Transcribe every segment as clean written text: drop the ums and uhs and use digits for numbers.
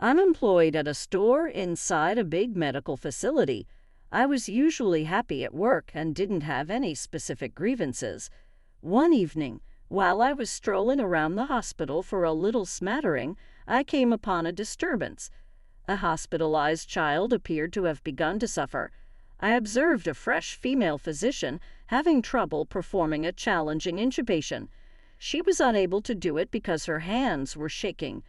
I'm employed at a store inside a big medical facility. I was usually happy at work and didn't have any specific grievances. One evening, while I was strolling around the hospital for a little smattering, I came upon a disturbance. A hospitalized child appeared to have begun to suffer. I observed a fresh female physician having trouble performing a challenging intubation. She was unable to do it because her hands were shaking.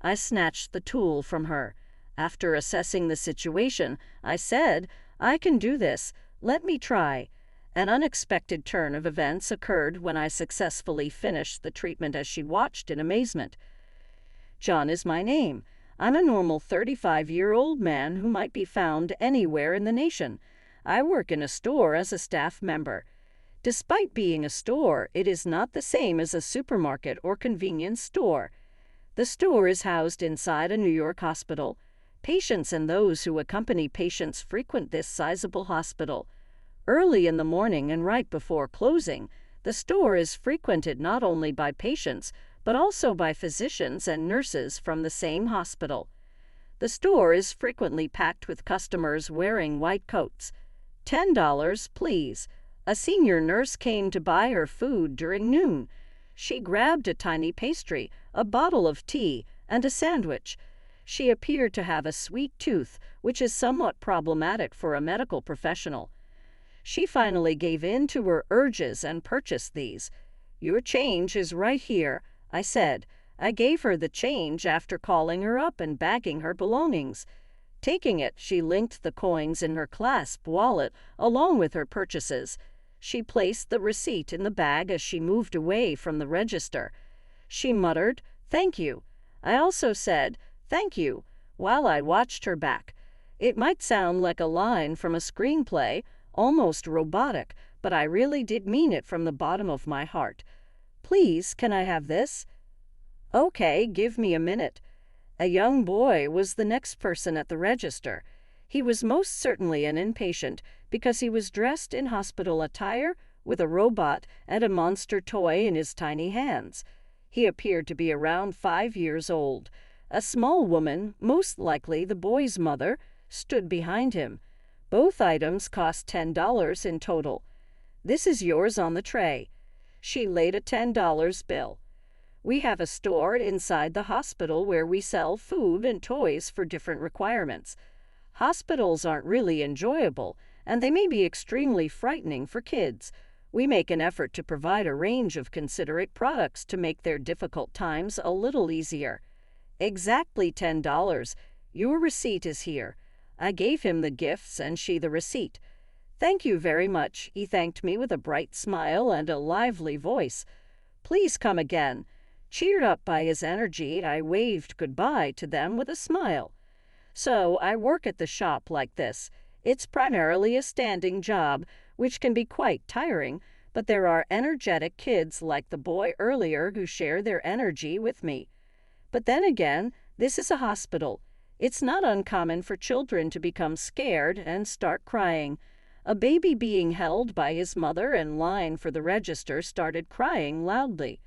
I snatched the tool from her. After assessing the situation, I said, "I can do this. Let me try." An unexpected turn of events occurred when I successfully finished the treatment as she watched in amazement. John is my name. I'm a normal 35-year-old man who might be found anywhere in the nation. I work in a store as a staff member. Despite being a store, it is not the same as a supermarket or convenience store. The store is housed inside a New York hospital. Patients and those who accompany patients frequent this sizable hospital. Early in the morning and right before closing, the store is frequented not only by patients, but also by physicians and nurses from the same hospital. The store is frequently packed with customers wearing white coats. $10, please. A senior nurse came to buy her food during noon. She grabbed a tiny pastry, a bottle of tea, and a sandwich. She appeared to have a sweet tooth, which is somewhat problematic for a medical professional. She finally gave in to her urges and purchased these. "Your change is right here," I said. I gave her the change after calling her up and bagging her belongings. Taking it, she linked the coins in her clasp wallet along with her purchases. She placed the receipt in the bag as she moved away from the register. She muttered, "Thank you." I also said, "Thank you," while I watched her back. It might sound like a line from a screenplay, almost robotic, but I really did mean it from the bottom of my heart. "Please, can I have this?" "Okay, give me a minute." A young boy was the next person at the register. He was most certainly an inpatient because he was dressed in hospital attire with a robot and a monster toy in his tiny hands. He appeared to be around 5 years old. A small woman, most likely the boy's mother, stood behind him. Both items cost $10 in total. "This is yours on the tray." She laid a $10 bill. "We have a store inside the hospital where we sell food and toys for different requirements. Hospitals aren't really enjoyable, and they may be extremely frightening for kids. We make an effort to provide a range of considerate products to make their difficult times a little easier." "Exactly $10. Your receipt is here." I gave him the gifts and she the receipt. "Thank you very much," he thanked me with a bright smile and a lively voice. "Please come again." Cheered up by his energy, I waved goodbye to them with a smile. So I work at the shop like this. It's primarily a standing job, which can be quite tiring, but there are energetic kids like the boy earlier who share their energy with me. But then again, this is a hospital. It's not uncommon for children to become scared and start crying. A baby being held by his mother in line for the register started crying loudly.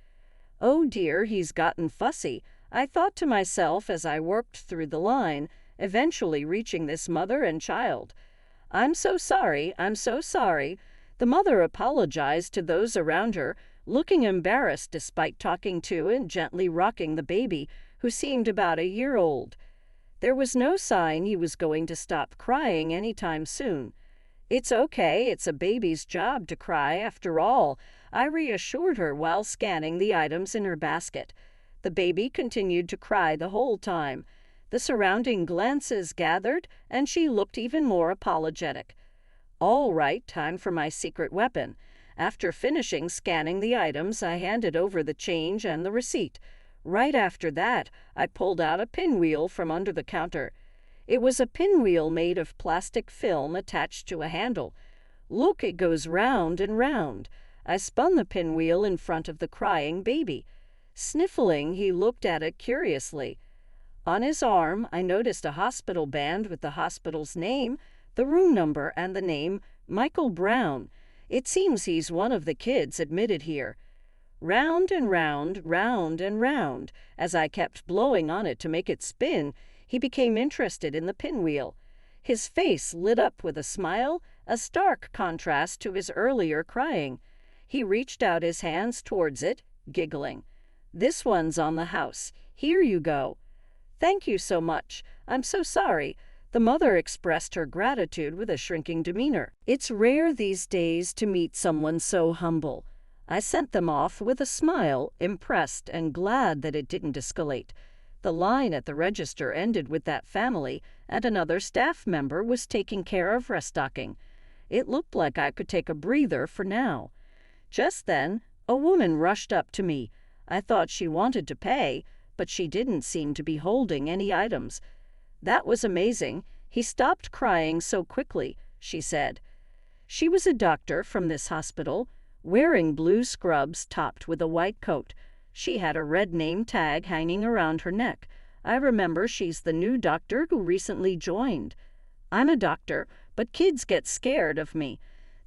"Oh dear, he's gotten fussy," I thought to myself as I worked through the line, eventually reaching this mother and child. I'm so sorry. The mother apologized to those around her, looking embarrassed despite talking to and gently rocking the baby, who seemed about a year old. There was no sign he was going to stop crying anytime soon. "It's okay, it's a baby's job to cry after all," I reassured her while scanning the items in her basket. The baby continued to cry the whole time. The surrounding glances gathered, and she looked even more apologetic. "All right, time for my secret weapon." After finishing scanning the items, I handed over the change and the receipt. Right after that, I pulled out a pinwheel from under the counter. It was a pinwheel made of plastic film attached to a handle. "Look, it goes round and round." I spun the pinwheel in front of the crying baby. Sniffling, he looked at it curiously. On his arm, I noticed a hospital band with the hospital's name, the room number, and the name Michael Brown. It seems he's one of the kids admitted here. Round and round, round and round. As I kept blowing on it to make it spin, He became interested in the pinwheel. His face lit up with a smile, a stark contrast to his earlier crying. He reached out his hands towards it, giggling. "This one's on the house. Here you go." "Thank you so much. I'm so sorry." The mother expressed her gratitude with a shrinking demeanor. It's rare these days to meet someone so humble. I sent them off with a smile, impressed and glad that it didn't escalate. The line at the register ended with that family, and another staff member was taking care of restocking. It looked like I could take a breather for now. Just then, a woman rushed up to me. I thought she wanted to pay, but she didn't seem to be holding any items. "That was amazing. He stopped crying so quickly," she said. She was a doctor from this hospital, wearing blue scrubs topped with a white coat. She had a red name tag hanging around her neck. I remember she's the new doctor who recently joined. I'm a doctor, but kids get scared of me.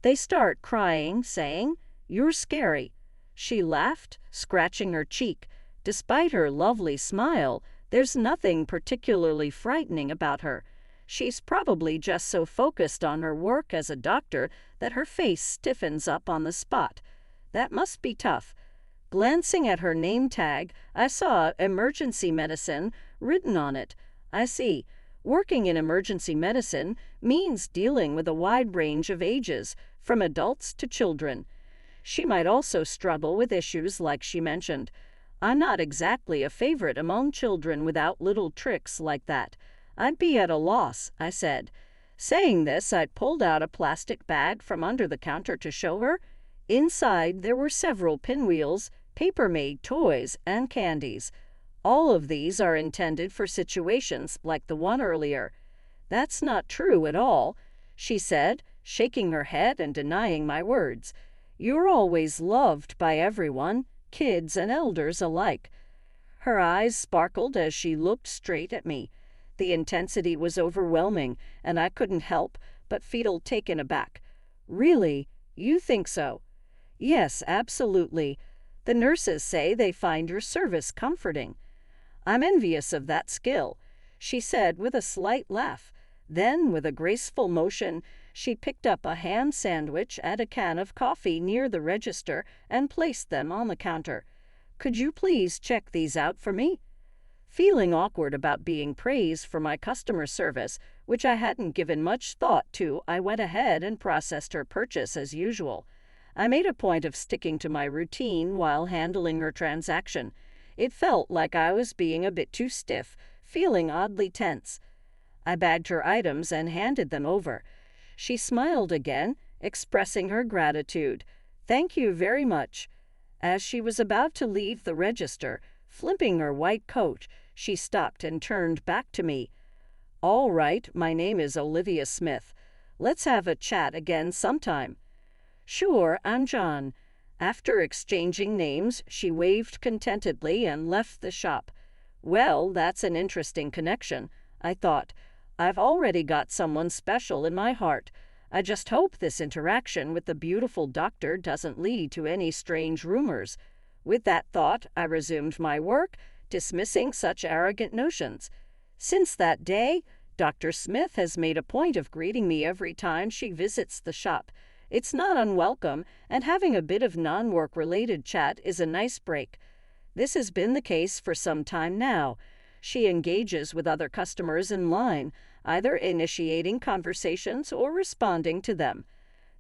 They start crying, saying, "You're scary." She laughed, scratching her cheek. Despite her lovely smile, there's nothing particularly frightening about her. She's probably just so focused on her work as a doctor that her face stiffens up on the spot. That must be tough. Glancing at her name tag, I saw emergency medicine written on it. I see. Working in emergency medicine means dealing with a wide range of ages, from adults to children. She might also struggle with issues like she mentioned. I'm not exactly a favorite among children without little tricks like that. I'd be at a loss, I said. Saying this, I pulled out a plastic bag from under the counter to show her. Inside, there were several pinwheels, paper-made toys, and candies. All of these are intended for situations like the one earlier. "That's not true at all," she said, shaking her head and denying my words. "You're always loved by everyone, kids and elders alike." Her eyes sparkled as she looked straight at me. The intensity was overwhelming, and I couldn't help but feel taken aback. "Really? You think so?" "Yes, absolutely. The nurses say they find your service comforting." "I'm envious of that skill," she said with a slight laugh. Then, with a graceful motion, she picked up a ham sandwich and a can of coffee near the register and placed them on the counter. "Could you please check these out for me?" Feeling awkward about being praised for my customer service, which I hadn't given much thought to, I went ahead and processed her purchase as usual. I made a point of sticking to my routine while handling her transaction. It felt like I was being a bit too stiff, feeling oddly tense. I bagged her items and handed them over. She smiled again, expressing her gratitude. "Thank you very much." As she was about to leave the register, flipping her white coat, she stopped and turned back to me. "All right, my name is Olivia Smith. Let's have a chat again sometime." "Sure, I'm John." After exchanging names, she waved contentedly and left the shop. Well, that's an interesting connection, I thought. I've already got someone special in my heart. I just hope this interaction with the beautiful doctor doesn't lead to any strange rumors. With that thought, I resumed my work, dismissing such arrogant notions. Since that day, Dr. Smith has made a point of greeting me every time she visits the shop. It's not unwelcome, and having a bit of non-work-related chat is a nice break. This has been the case for some time now. She engages with other customers in line, either initiating conversations or responding to them.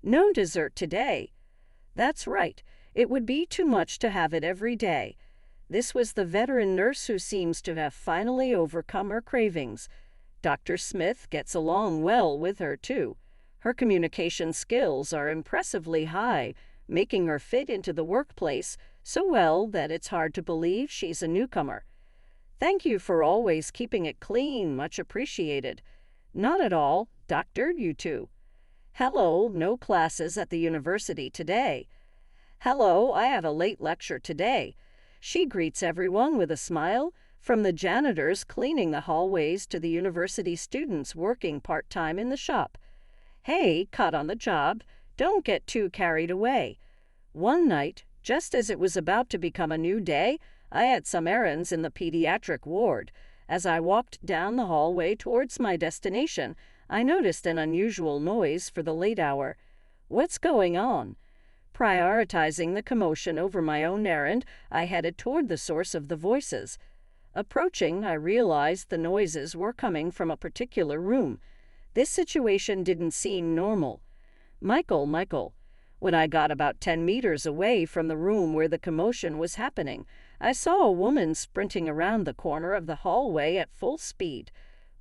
"No dessert today." That's right. It would be too much to have it every day. This was the veteran nurse who seems to have finally overcome her cravings. Dr. Smith gets along well with her, too. Her communication skills are impressively high, making her fit into the workplace so well that it's hard to believe she's a newcomer. "Thank you for always keeping it clean, much appreciated." "Not at all, Doctor, you too." "Hello, no classes at the university today." "Hello, I have a late lecture today." She greets everyone with a smile, from the janitors cleaning the hallways to the university students working part-time in the shop. "Hey, caught on the job. Don't get too carried away." One night, just as it was about to become a new day, I had some errands in the pediatric ward. As I walked down the hallway towards my destination, I noticed an unusual noise for the late hour. What's going on? Prioritizing the commotion over my own errand, I headed toward the source of the voices. Approaching, I realized the noises were coming from a particular room. This situation didn't seem normal. Michael. When I got about 10 meters away from the room where the commotion was happening, I saw a woman sprinting around the corner of the hallway at full speed.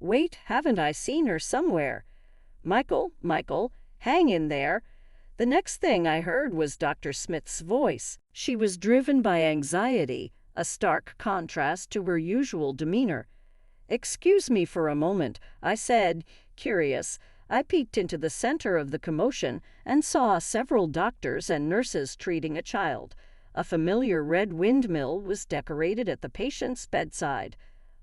Wait, haven't I seen her somewhere? Michael, hang in there. The next thing I heard was Dr. Smith's voice. She was driven by anxiety, a stark contrast to her usual demeanor. "Excuse me for a moment," I said, curious. I peeked into the center of the commotion and saw several doctors and nurses treating a child. A familiar red windmill was decorated at the patient's bedside.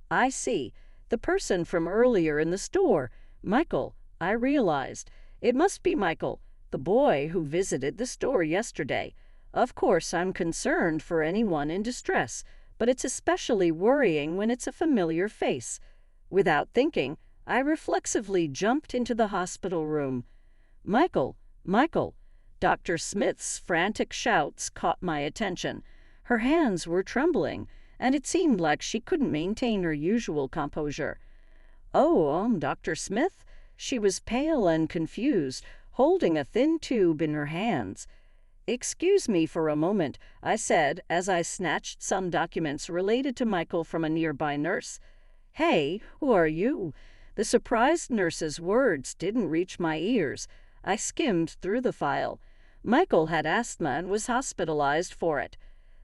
I see. The person from earlier in the store. Michael, I realized. It must be Michael, the boy who visited the store yesterday. Of course, I'm concerned for anyone in distress, but it's especially worrying when it's a familiar face. Without thinking, I reflexively jumped into the hospital room. Michael. Dr. Smith's frantic shouts caught my attention. Her hands were trembling, and it seemed like she couldn't maintain her usual composure. Dr. Smith? She was pale and confused, holding a thin tube in her hands. "Excuse me for a moment," I said as I snatched some documents related to Michael from a nearby nurse. "Hey, who are you?" The surprised nurse's words didn't reach my ears. I skimmed through the file. Michael had asthma and was hospitalized for it.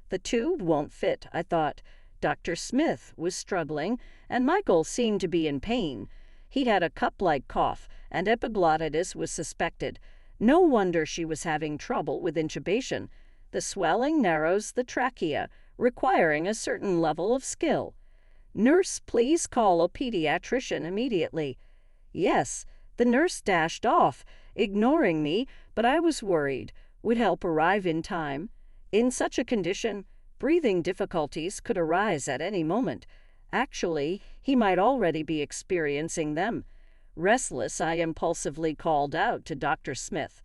The tube won't fit, I thought. Dr. Smith was struggling, and Michael seemed to be in pain. He had a cup-like cough, and epiglottitis was suspected. No wonder she was having trouble with intubation. The swelling narrows the trachea, requiring a certain level of skill. "Nurse, please call a pediatrician immediately." Yes, the nurse dashed off, ignoring me, but I was worried. Would help arrive in time? In such a condition, breathing difficulties could arise at any moment. Actually, he might already be experiencing them. Restless, I impulsively called out to Dr. Smith.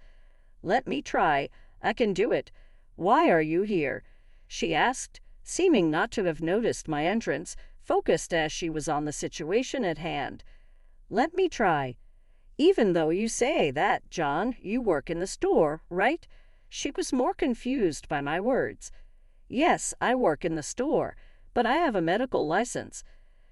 "Let me try. I can do it. Why are you here?" she asked, seeming not to have noticed my entrance, focused as she was on the situation at hand. "Let me try. Even though you say that, John, you work in the store, right?" She was more confused by my words. "Yes, I work in the store, but I have a medical license."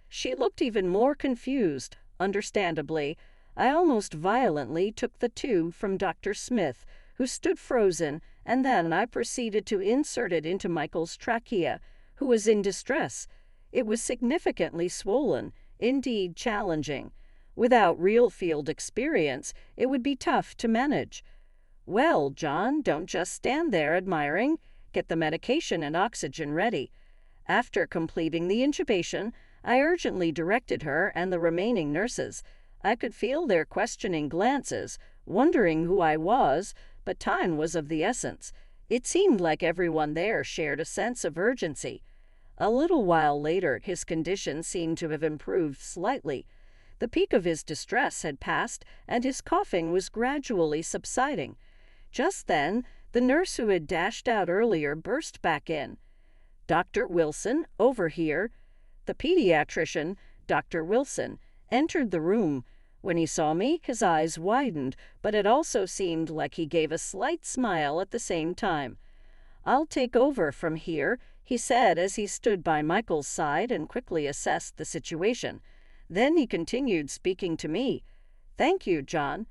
She looked even more confused, understandably. I almost violently took the tube from Dr. Smith, who stood frozen, and then I proceeded to insert it into Michael's trachea, who was in distress. It was significantly swollen, indeed challenging. Without real field experience, it would be tough to manage. "Well, John, don't just stand there admiring. Get the medication and oxygen ready." After completing the intubation, I urgently directed her and the remaining nurses. I could feel their questioning glances, wondering who I was, but time was of the essence. It seemed like everyone there shared a sense of urgency. A little while later, his condition seemed to have improved slightly. The peak of his distress had passed, and his coughing was gradually subsiding. Just then, the nurse who had dashed out earlier burst back in. "Dr. Wilson, over here." The pediatrician, Dr. Wilson, entered the room. When he saw me, his eyes widened, but it also seemed like he gave a slight smile at the same time. "I'll take over from here," he said as he stood by Michael's side and quickly assessed the situation. Then he continued speaking to me. "Thank you, John."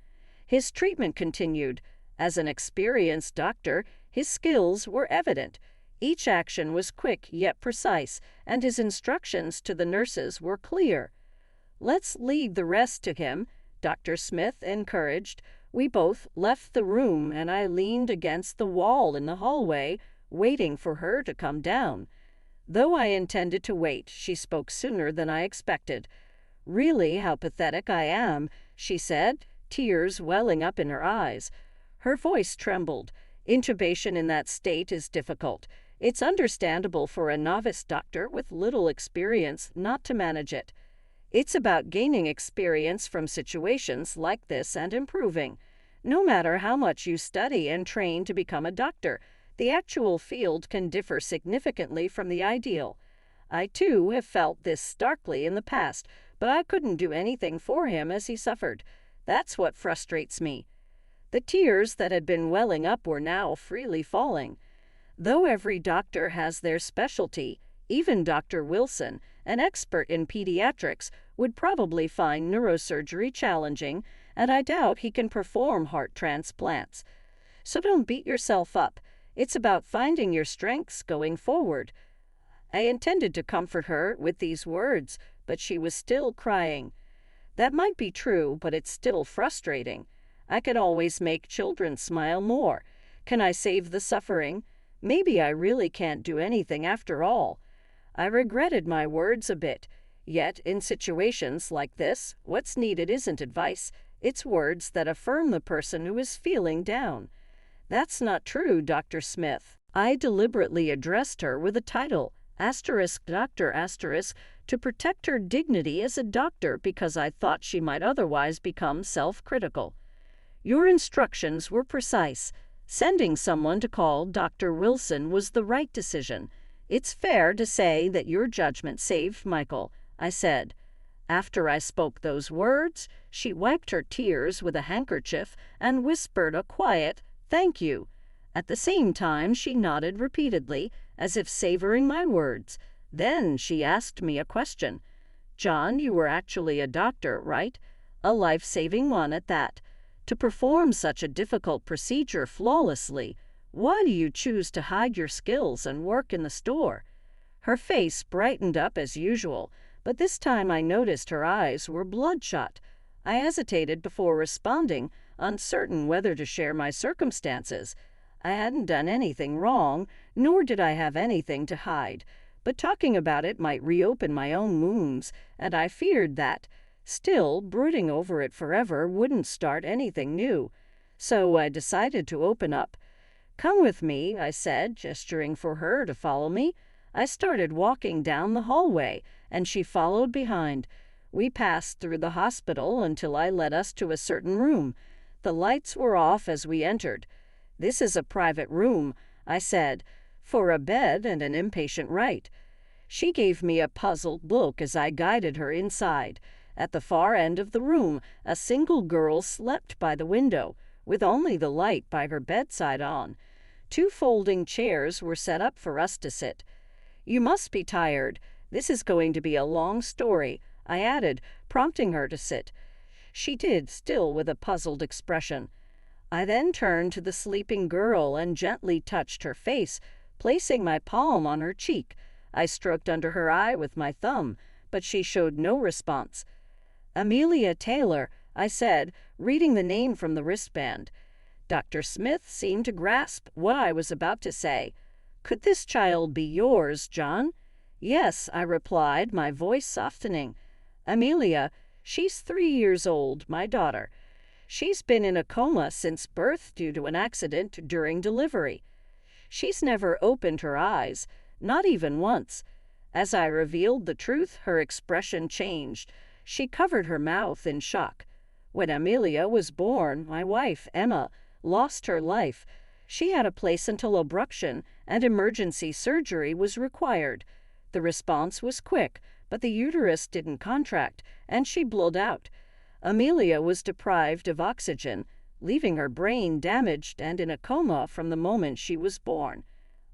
His treatment continued. As an experienced doctor, his skills were evident. Each action was quick yet precise, and his instructions to the nurses were clear. "Let's leave the rest to him," Dr. Smith encouraged. We both left the room, and I leaned against the wall in the hallway, waiting for her to come down. Though I intended to wait, she spoke sooner than I expected. "Really, how pathetic I am," she said, tears welling up in her eyes. Her voice trembled. "Intubation in that state is difficult. It's understandable for a novice doctor with little experience not to manage it." It's about gaining experience from situations like this and improving. No matter how much you study and train to become a doctor, the actual field can differ significantly from the ideal. I too have felt this starkly in the past, but I couldn't do anything for him as he suffered. That's what frustrates me. The tears that had been welling up were now freely falling. Though every doctor has their specialty, even Dr. Wilson, an expert in pediatrics, would probably find neurosurgery challenging, and I doubt he can perform heart transplants. So don't beat yourself up. It's about finding your strengths going forward. I intended to comfort her with these words, but she was still crying. That might be true, but it's still frustrating. I can always make children smile more. Can I save the suffering? Maybe I really can't do anything after all. I regretted my words a bit. Yet, in situations like this, what's needed isn't advice. It's words that affirm the person who is feeling down. That's not true, Dr. Smith. I deliberately addressed her with a title, Dr. to protect her dignity as a doctor because I thought she might otherwise become self-critical. Your instructions were precise. Sending someone to call Dr. Wilson was the right decision. It's fair to say that your judgment saved Michael, I said. After I spoke those words, she wiped her tears with a handkerchief and whispered a quiet, "Thank you." At the same time, she nodded repeatedly, as if savoring my words. Then she asked me a question. "John, you were actually a doctor, right? A life-saving one at that. To perform such a difficult procedure flawlessly, why do you choose to hide your skills and work in the store?" Her face brightened up as usual, but this time I noticed her eyes were bloodshot. I hesitated before responding, uncertain whether to share my circumstances. I hadn't done anything wrong, nor did I have anything to hide, but talking about it might reopen my own wounds, and I feared that. Still, brooding over it forever wouldn't start anything new. So I decided to open up. "Come with me," I said, gesturing for her to follow me. I started walking down the hallway, and she followed behind. We passed through the hospital until I led us to a certain room. The lights were off as we entered. "This is a private room," I said, "for a bed and an inpatient right." She gave me a puzzled look as I guided her inside. At the far end of the room, a single girl slept by the window, with only the light by her bedside on. 2 folding chairs were set up for us to sit. "You must be tired. This is going to be a long story," I added, prompting her to sit. She did, still with a puzzled expression. I then turned to the sleeping girl and gently touched her face, placing my palm on her cheek. I stroked under her eye with my thumb, but she showed no response. "Amelia Taylor," I said, reading the name from the wristband. Dr. Smith seemed to grasp what I was about to say. "Could this child be yours, John?" "Yes," I replied, my voice softening. "Amelia, she's 3 years old, my daughter. She's been in a coma since birth due to an accident during delivery. She's never opened her eyes, not even once." As I revealed the truth, her expression changed. She covered her mouth in shock. "When Amelia was born, my wife, Emma, lost her life. She had a placental abruption, and emergency surgery was required. The response was quick, but the uterus didn't contract, and she bled out. Amelia was deprived of oxygen, leaving her brain damaged and in a coma from the moment she was born."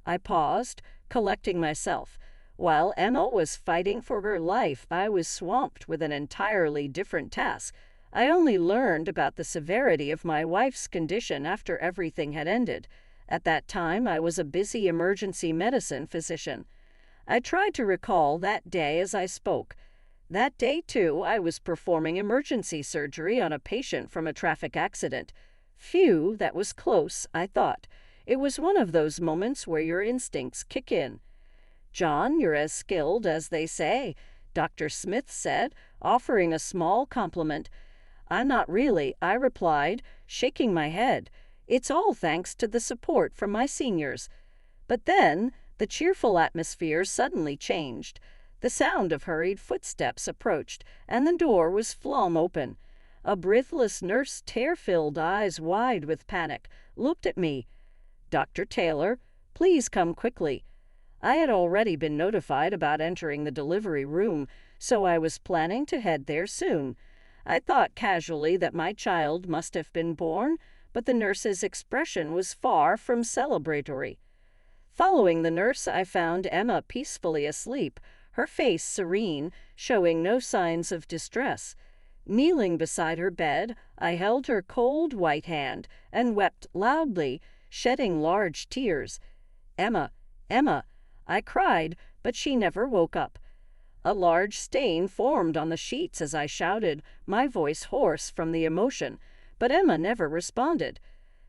I paused, collecting myself. While Emma was fighting for her life, I was swamped with an entirely different task. I only learned about the severity of my wife's condition after everything had ended. At that time, I was a busy emergency medicine physician. I tried to recall that day as I spoke. That day, too, I was performing emergency surgery on a patient from a traffic accident. Phew, that was close, I thought. It was one of those moments where your instincts kick in. "John, you're as skilled as they say," Dr. Smith said, offering a small compliment. "I'm not really," I replied, shaking my head. "It's all thanks to the support from my seniors." But then, the cheerful atmosphere suddenly changed. The sound of hurried footsteps approached, and the door was flung open. A breathless nurse, tear-filled eyes wide with panic, looked at me. "Dr. Taylor, please come quickly." I had already been notified about entering the delivery room, so I was planning to head there soon. I thought casually that my child must have been born, but the nurse's expression was far from celebratory. Following the nurse, I found Emma peacefully asleep, her face serene, showing no signs of distress. Kneeling beside her bed, I held her cold white hand and wept loudly, shedding large tears. "Emma, Emma," I cried, but she never woke up. A large stain formed on the sheets as I shouted, my voice hoarse from the emotion, but Emma never responded.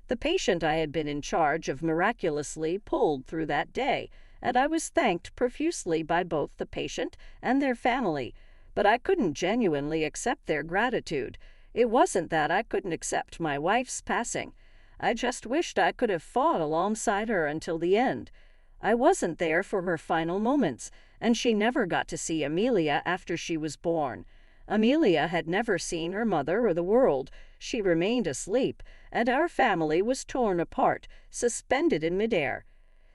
The patient I had been in charge of miraculously pulled through that day, and I was thanked profusely by both the patient and their family, but I couldn't genuinely accept their gratitude. It wasn't that I couldn't accept my wife's passing. I just wished I could have fought alongside her until the end. I wasn't there for her final moments, and she never got to see Amelia after she was born. Amelia had never seen her mother or the world. She remained asleep, and our family was torn apart, suspended in midair.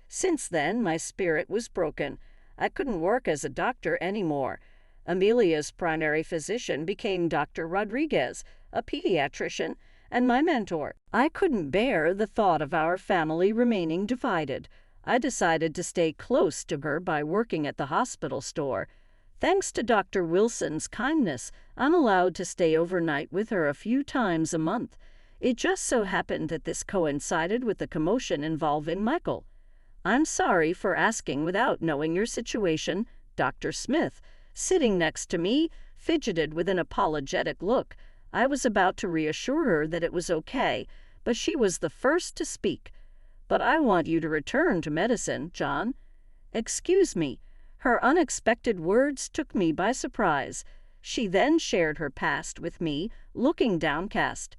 Since then, my spirit was broken. I couldn't work as a doctor anymore. Amelia's primary physician became Dr. Rodriguez, a pediatrician, and my mentor. I couldn't bear the thought of our family remaining divided. I decided to stay close to her by working at the hospital store. Thanks to Dr. Wilson's kindness, I'm allowed to stay overnight with her a few times a month. It just so happened that this coincided with the commotion involving Michael. "I'm sorry for asking without knowing your situation," Dr. Smith, sitting next to me, fidgeted with an apologetic look. I was about to reassure her that it was okay, but she was the first to speak. "But I want you to return to medicine, John." "Excuse me." Her unexpected words took me by surprise. She then shared her past with me, looking downcast.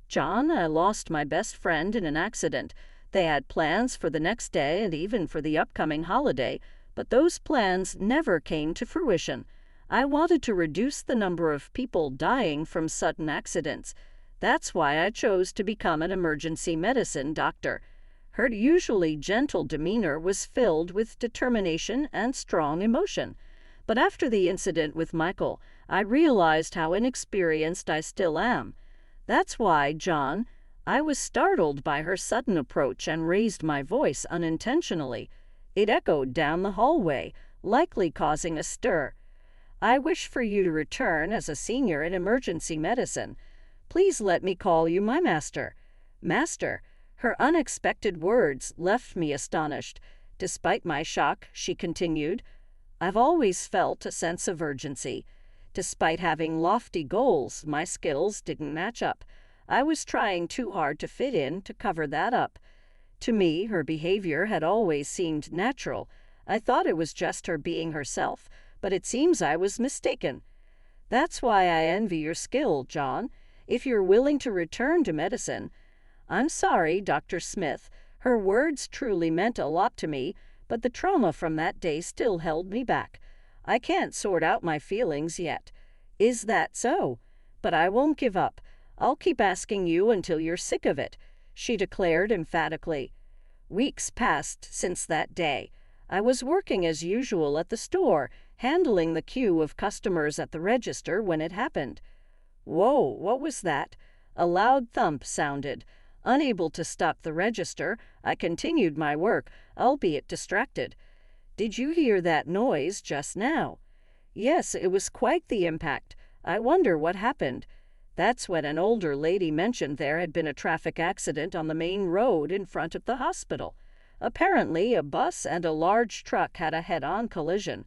"John, I lost my best friend in an accident. They had plans for the next day and even for the upcoming holiday, but those plans never came to fruition. I wanted to reduce the number of people dying from sudden accidents. That's why I chose to become an emergency medicine doctor." Her usually gentle demeanor was filled with determination and strong emotion. But after the incident with Michael, I realized how inexperienced I still am. "That's why, John." I was startled by her sudden approach and raised my voice unintentionally. It echoed down the hallway, likely causing a stir. "I wish for you to return as a senior in emergency medicine. Please let me call you my master." "Master?" Her unexpected words left me astonished. Despite my shock, she continued, "I've always felt a sense of urgency. Despite having lofty goals, my skills didn't match up. I was trying too hard to fit in to cover that up." To me, her behavior had always seemed natural. I thought it was just her being herself, but it seems I was mistaken. "That's why I envy your skill, John. If you're willing to return to medicine—" "I'm sorry, Dr. Smith." Her words truly meant a lot to me, but the trauma from that day still held me back. "I can't sort out my feelings yet." "Is that so? But I won't give up. I'll keep asking you until you're sick of it," she declared emphatically. Weeks passed since that day. I was working as usual at the store, handling the queue of customers at the register when it happened. Whoa, what was that? A loud thump sounded. Unable to stop the register, I continued my work, albeit distracted. "Did you hear that noise just now?" "Yes, it was quite the impact. I wonder what happened." That's when an older lady mentioned there had been a traffic accident on the main road in front of the hospital. Apparently, a bus and a large truck had a head-on collision.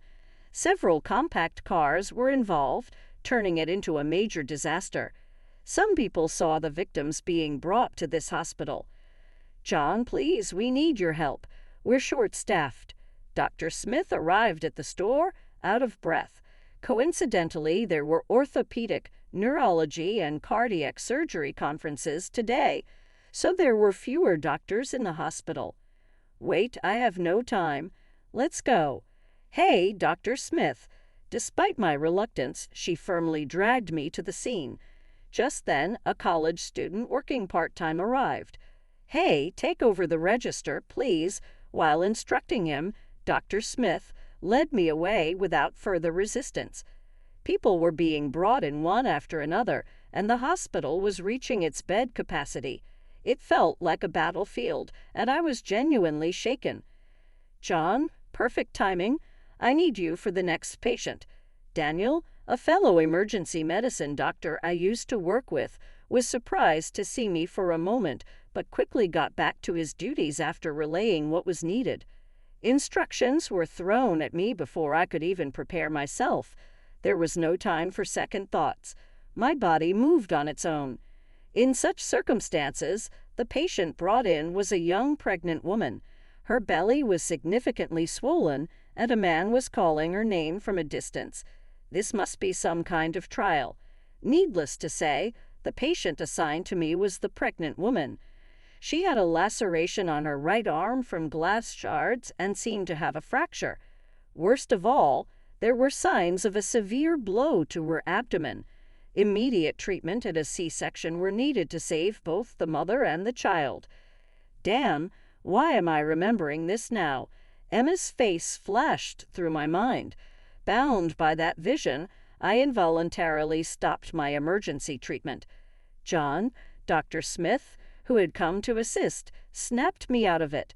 Several compact cars were involved, turning it into a major disaster. Some people saw the victims being brought to this hospital. "John, please, we need your help. We're short-staffed." Dr. Smith arrived at the store, out of breath. Coincidentally, there were orthopedic, neurology, and cardiac surgery conferences today, so there were fewer doctors in the hospital. "Wait, I have no time. Let's go." "Hey, Dr. Smith." Despite my reluctance, she firmly dragged me to the scene. Just then, a college student working part-time arrived. "Hey, take over the register, please." While instructing him, Dr. Smith led me away without further resistance. People were being brought in one after another, and the hospital was reaching its bed capacity. It felt like a battlefield, and I was genuinely shaken. "John, perfect timing. I need you for the next patient." Daniel, a fellow emergency medicine doctor I used to work with, was surprised to see me for a moment, but quickly got back to his duties after relaying what was needed. Instructions were thrown at me before I could even prepare myself. There was no time for second thoughts. My body moved on its own. In such circumstances, the patient brought in was a young pregnant woman. Her belly was significantly swollen, and a man was calling her name from a distance. This must be some kind of trial. Needless to say, the patient assigned to me was the pregnant woman. She had a laceration on her right arm from glass shards and seemed to have a fracture. Worst of all, there were signs of a severe blow to her abdomen. Immediate treatment and a C-section were needed to save both the mother and the child. Damn, why am I remembering this now? Emma's face flashed through my mind. Bound by that vision, I involuntarily stopped my emergency treatment. John, Dr. Smith, who had come to assist, snapped me out of it.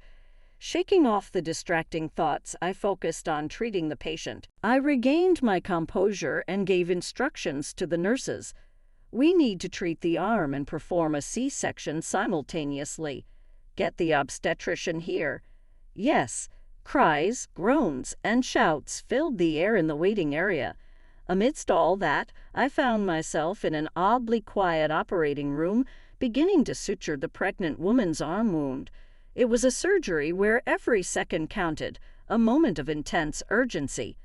Shaking off the distracting thoughts, I focused on treating the patient. I regained my composure and gave instructions to the nurses. "We need to treat the arm and perform a C-section simultaneously. Get the obstetrician here." Yes, cries, groans, and shouts filled the air in the waiting area. Amidst all that, I found myself in an oddly quiet operating room, beginning to suture the pregnant woman's arm wound. It was a surgery where every second counted, a moment of intense urgency.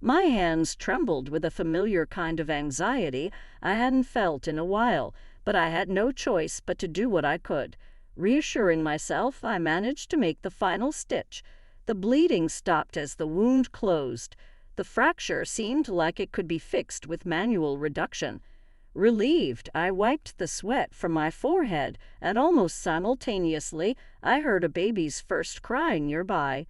My hands trembled with a familiar kind of anxiety I hadn't felt in a while, but I had no choice but to do what I could. Reassuring myself, I managed to make the final stitch. The bleeding stopped as the wound closed. The fracture seemed like it could be fixed with manual reduction. Relieved, I wiped the sweat from my forehead, and almost simultaneously, I heard a baby's first cry nearby.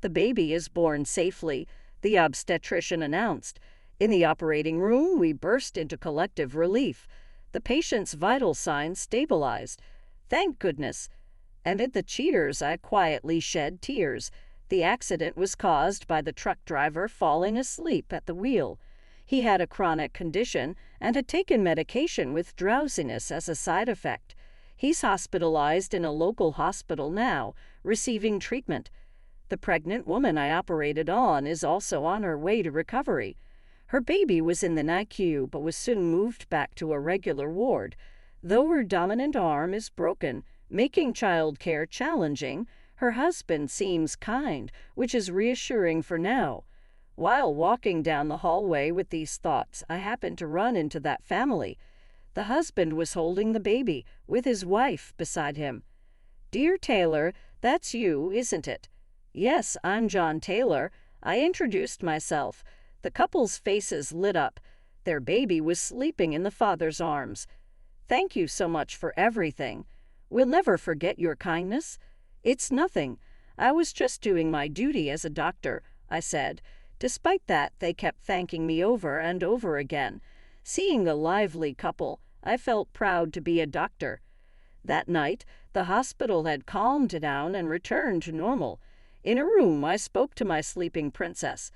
"The baby is born safely," the obstetrician announced. In the operating room, we burst into collective relief. The patient's vital signs stabilized. Thank goodness. Amid the cheers, I quietly shed tears. The accident was caused by the truck driver falling asleep at the wheel. He had a chronic condition and had taken medication with drowsiness as a side effect. He's hospitalized in a local hospital now, receiving treatment. The pregnant woman I operated on is also on her way to recovery. Her baby was in the NICU but was soon moved back to a regular ward. Though her dominant arm is broken, making childcare challenging, her husband seems kind, which is reassuring for now. While walking down the hallway with these thoughts, I happened to run into that family. The husband was holding the baby, with his wife beside him. "Dear Taylor, that's you, isn't it?" "Yes, I'm John Taylor." I introduced myself. The couple's faces lit up. Their baby was sleeping in the father's arms. "Thank you so much for everything. We'll never forget your kindness." "It's nothing. I was just doing my duty as a doctor," I said. Despite that, they kept thanking me over and over again. Seeing the lively couple, I felt proud to be a doctor. That night, the hospital had calmed down and returned to normal. In a room, I spoke to my sleeping princess.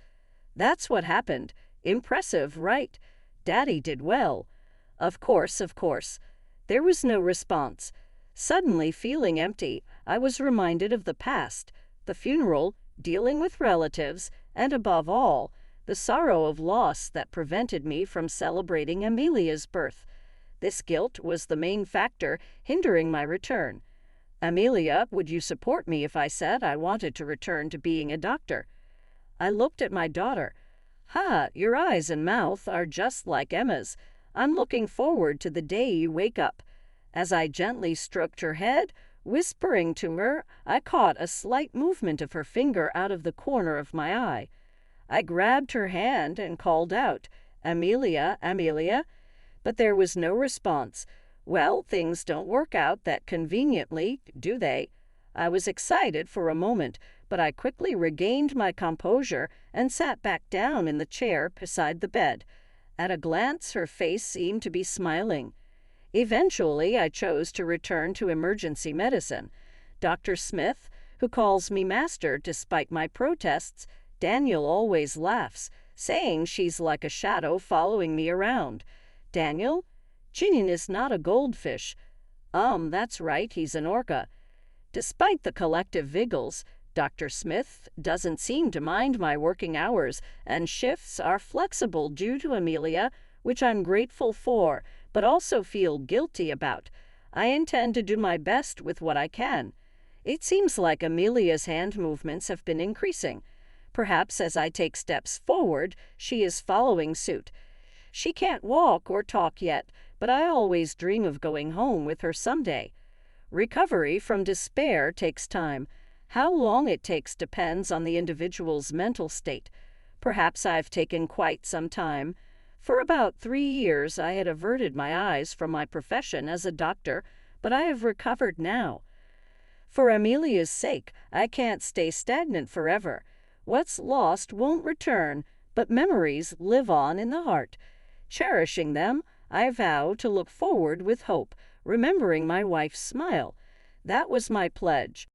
"That's what happened. Impressive, right? Daddy did well." Of course, of course." There was no response. Suddenly feeling empty, I was reminded of the past, the funeral, dealing with relatives, and above all, the sorrow of loss that prevented me from celebrating Amelia's birth. This guilt was the main factor hindering my return. "Amelia, would you support me if I said I wanted to return to being a doctor?" I looked at my daughter. "Ha, your eyes and mouth are just like Emma's. I'm looking forward to the day you wake up." As I gently stroked her head, whispering to her, I caught a slight movement of her finger out of the corner of my eye. I grabbed her hand and called out, "Amelia, Amelia," but there was no response. Well, things don't work out that conveniently, do they? I was excited for a moment, but I quickly regained my composure and sat back down in the chair beside the bed. At a glance, her face seemed to be smiling. Eventually, I chose to return to emergency medicine. Dr. Smith, who calls me master despite my protests, Daniel always laughs, saying she's like a shadow following me around. Daniel? Chinian is not a goldfish. That's right, he's an orca. Despite the collective vigils, Dr. Smith doesn't seem to mind my working hours, and shifts are flexible due to Amelia, which I'm grateful for, but also feel guilty about. I intend to do my best with what I can. It seems like Amelia's hand movements have been increasing. Perhaps as I take steps forward, she is following suit. She can't walk or talk yet, but I always dream of going home with her someday. Recovery from despair takes time. How long it takes depends on the individual's mental state. Perhaps I've taken quite some time. For about 3 years, I had averted my eyes from my profession as a doctor, but I have recovered now. For Amelia's sake, I can't stay stagnant forever. What's lost won't return, but memories live on in the heart. Cherishing them, I vow to look forward with hope, remembering my wife's smile. That was my pledge.